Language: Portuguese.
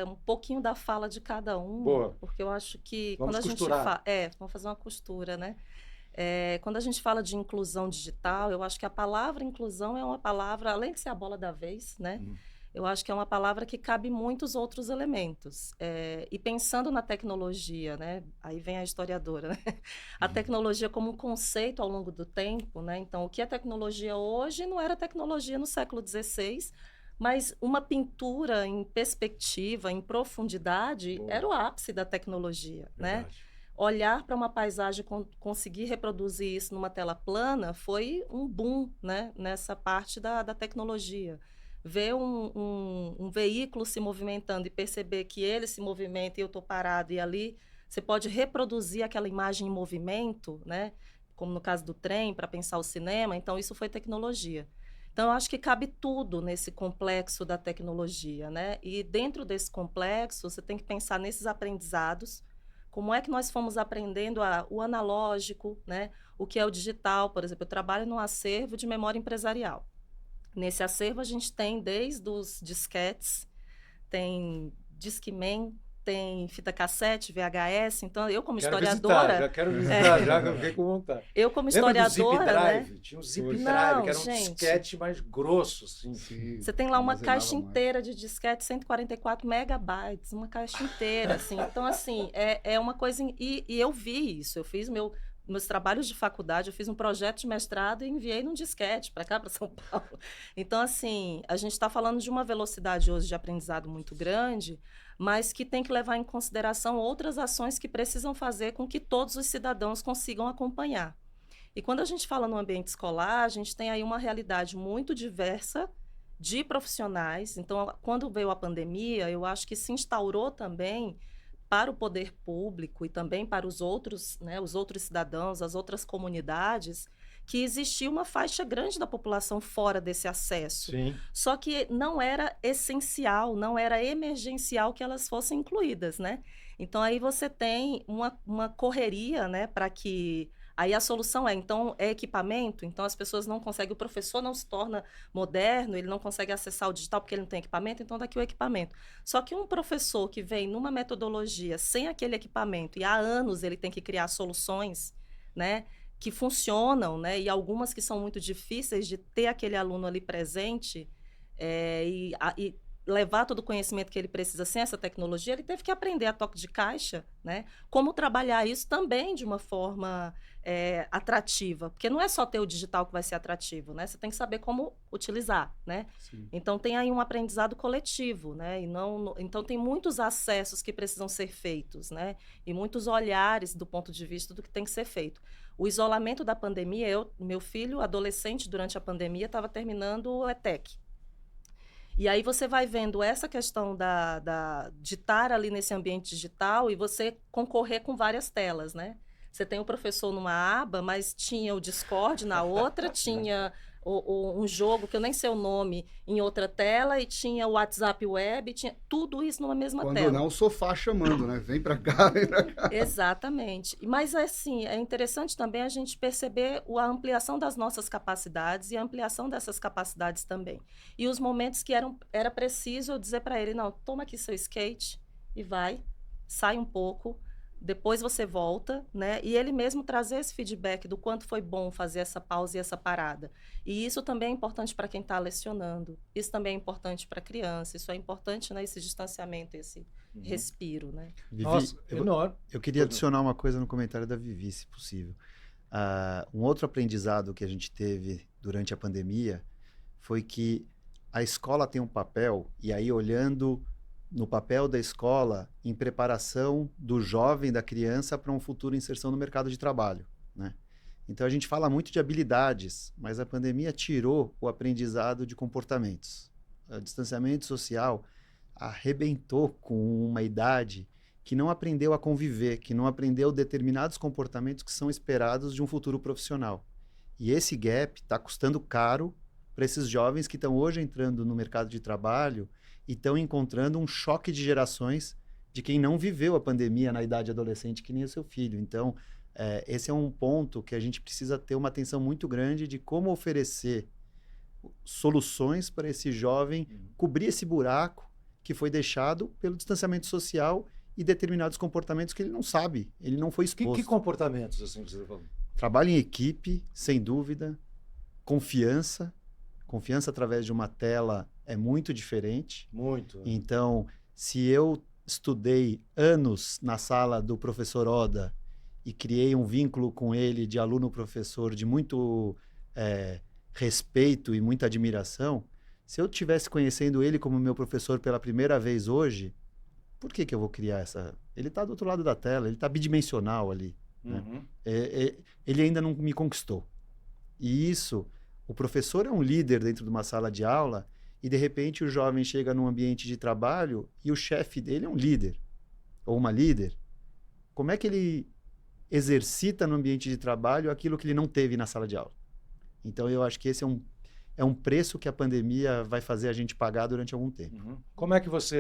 um pouquinho da fala de cada um, Boa. porque eu acho que Vamos quando a gente costurar. fala... vamos fazer uma costura, né? Quando a gente fala de inclusão digital, eu acho que a palavra inclusão é uma palavra, além de ser a bola da vez, né? Eu acho que é uma palavra que cabe muitos outros elementos. E pensando na tecnologia, né? Aí vem a historiadora, né? A tecnologia como um conceito ao longo do tempo, né? Então, o que é tecnologia hoje não era tecnologia no século XVI, mas uma pintura em perspectiva, em profundidade, Boa. era o ápice da tecnologia, né? Verdade. Olhar para uma paisagem, conseguir reproduzir isso numa tela plana, foi um boom, né? Nessa parte da tecnologia. Ver um veículo se movimentando e perceber que ele se movimenta e eu estou parado e ali você pode reproduzir aquela imagem em movimento, né? Como no caso do trem, para pensar o cinema. Então, isso foi tecnologia. Então, eu acho que cabe tudo nesse complexo da tecnologia, né? E dentro desse complexo, você tem que pensar nesses aprendizados, como é que nós fomos aprendendo o analógico, né? O que é o digital, por exemplo. Eu trabalho num acervo de memória empresarial. Nesse acervo, a gente tem desde os disquetes, tem Discman, tem fita cassete, VHS. Então, eu como Quero visitar, historiadora... já quero visitar, já que eu fiquei com vontade. Eu como Lembra do Zip historiadora, Drive? né? Tinha um Zip Drive, Não, que era um gente. disquete mais grosso, assim. Sim, Você tem lá uma armazenava caixa mais. inteira de disquete, 144 megabytes, uma caixa inteira, assim. Então, assim, é uma coisa... E eu vi isso, eu fiz meus trabalhos de faculdade, eu fiz um projeto de mestrado e enviei num disquete para cá, para São Paulo. Então, assim, a gente está falando de uma velocidade hoje de aprendizado muito grande, mas que tem que levar em consideração outras ações que precisam fazer com que todos os cidadãos consigam acompanhar. E quando a gente fala no ambiente escolar, a gente tem aí uma realidade muito diversa de profissionais. Então, quando veio a pandemia, eu acho que se instaurou também para o poder público e também para os outros, né, os outros cidadãos, as outras comunidades, que existia uma faixa grande da população fora desse acesso. Sim. Só que não era essencial, não era emergencial que elas fossem incluídas, né? Então, aí você tem uma correria, né, para que... Aí a solução então, é equipamento, então as pessoas não conseguem, o professor não se torna moderno, ele não consegue acessar o digital porque ele não tem equipamento, então daqui o equipamento. Só que um professor que vem numa metodologia sem aquele equipamento, e há anos ele tem que criar soluções, né, que funcionam, né, e algumas que são muito difíceis de ter aquele aluno ali presente, e levar todo o conhecimento que ele precisa sem essa tecnologia, ele teve que aprender a toque de caixa, né? Como trabalhar isso também de uma forma atrativa, porque não é só ter o digital que vai ser atrativo, né? Você tem que saber como utilizar, né? Sim. Então tem aí um aprendizado coletivo, né? Então tem muitos acessos que precisam ser feitos, né? E muitos olhares do ponto de vista do que tem que ser feito. O isolamento da pandemia, meu filho, adolescente, durante a pandemia, estava terminando o ETEC. E aí você vai vendo essa questão de estar ali nesse ambiente digital e você concorrer com várias telas, né? Você tem o professor numa aba, mas tinha o Discord na outra, tinha um jogo que eu nem sei o nome em outra tela e tinha o WhatsApp Web, tinha tudo isso numa mesma Quando tela. não, o sofá chamando, né? Vem pra cá, vem pra cá. Exatamente. Mas, assim, é interessante também a gente perceber a ampliação das nossas capacidades e a ampliação dessas capacidades também. E os momentos que era preciso eu dizer para ele, não, toma aqui seu skate e vai, sai um pouco, depois você volta, né? E ele mesmo trazer esse feedback do quanto foi bom fazer essa pausa e essa parada. E isso também é importante para quem está lecionando. Isso também é importante para a criança. Isso é importante, né? Esse distanciamento, esse respiro, né? Vivi, Nossa, enorme. eu queria adicionar uma coisa no comentário da Vivi, se possível. Um outro aprendizado que a gente teve durante a pandemia foi que a escola tem um papel, e aí olhando no papel da escola em preparação do jovem, da criança, para um futuro inserção no mercado de trabalho, né? Então, a gente fala muito de habilidades, mas a pandemia tirou o aprendizado de comportamentos. O distanciamento social arrebentou com uma idade que não aprendeu a conviver, que não aprendeu determinados comportamentos que são esperados de um futuro profissional. E esse gap está custando caro para esses jovens que estão hoje entrando no mercado de trabalho e estão encontrando um choque de gerações de quem não viveu a pandemia na idade adolescente, que nem o seu filho. Então, esse é um ponto que a gente precisa ter uma atenção muito grande de como oferecer soluções para esse jovem cobrir esse buraco que foi deixado pelo distanciamento social e determinados comportamentos que ele não sabe, ele não foi exposto. Que comportamentos, assim, que você está falando? Trabalho em equipe, sem dúvida. Confiança. Confiança através de uma tela é muito diferente. Muito. Então, se eu estudei anos na sala do professor Oda e criei um vínculo com ele de aluno-professor de muito respeito e muita admiração, se eu estivesse conhecendo ele como meu professor pela primeira vez hoje, por que eu vou criar essa... Ele está do outro lado da tela, ele está bidimensional ali. Uhum. Né? Ele ainda não me conquistou. E isso, o professor é um líder dentro de uma sala de aula e, de repente, o jovem chega num ambiente de trabalho e o chefe dele é um líder ou uma líder. Como é que ele exercita no ambiente de trabalho aquilo que ele não teve na sala de aula? Então, eu acho que esse é um preço que a pandemia vai fazer a gente pagar durante algum tempo. Uhum. Como é que você